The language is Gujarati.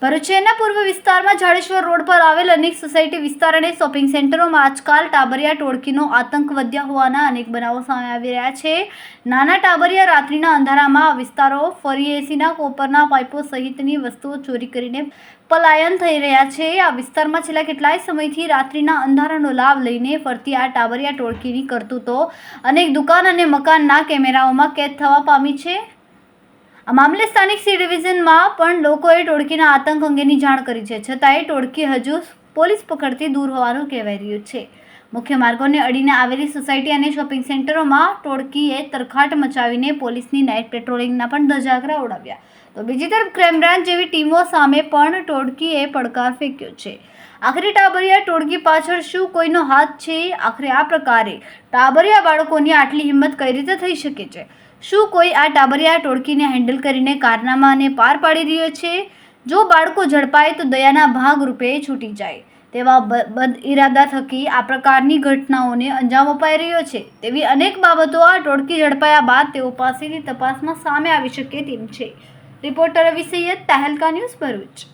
ભરૂચના પૂર્વ વિસ્તારમાં જાડેશ્વર રોડ પર આવેલ અનેક સોસાયટી વિસ્તાર અને શોપિંગ સેન્ટરોમાં આજકાલ ટાબરિયા ટોળકીનો આતંક વધ્યા હોવાના અનેક બનાવો સામે આવી રહ્યા છે। નાના ટાબરિયા રાત્રિના અંધારામાં આ વિસ્તારો ફરી એસીના કોપરના પાઇપો સહિતની વસ્તુઓ ચોરી કરીને પલાયન થઈ રહ્યા છે। આ વિસ્તારમાં છેલ્લા કેટલાય સમયથી રાત્રિના અંધારાનો લાભ લઈને ફરતી આ ટાબરિયા ટોળકીની કરતૂતો અનેક દુકાન અને મકાનના કેમેરાઓમાં કેદ થવા પામી છે। આ મામલે સ્થાનિક સી ડિવિઝનમાં પણ લોકોએ ટોળકીના આતંક અંગેની જાણ કરી છે, છતાંય ટોળકી હજુ પોલીસ પકડથી દૂર હોવાનું કહેવાઈ રહ્યું છે। મુખ્ય માર્ગોને અડીને આવેલી સોસાયટી અને શોપિંગ સેન્ટરોમાં ટોળકીએ તરખાટ મચાવીને પોલીસની નાઇટ પેટ્રોલિંગના પણ ધજાગરા ઉડાવ્યા, તો બીજી તરફ ક્રાઇમ બ્રાન્ચ જેવી ટીમો સામે પણ ટોળકીએ પડકાર ફેંક્યો છે। આખરે ટાબરિયા ટોળકી પાછળ શું કોઈનો હાથ છે? આખરે આ પ્રકારે ટાબરિયા બાળકોની આટલી હિંમત કઈ રીતે થઈ શકે છે? શું કોઈ આ ટાબરિયા ટોળકીને હેન્ડલ કરીને કારનામાને પાર પાડી રહ્યો છે? જો બાળકો ઝડપાય તો દયાના ભાગરૂપે છૂટી જાય તેવા બદ ઇરાદા થકી આ પ્રકારની ઘટનાઓને અંજામ અપાઈ રહ્યો છે તેવી અનેક બાબતો આ ટોળકી ઝડપાયા બાદ તેઓ પાસેથી તપાસમાં સામે આવી શકે તેમ છે। રિપોર્ટર રવિ સૈયદ, તહેલકા ન્યૂઝ, ભરૂચ।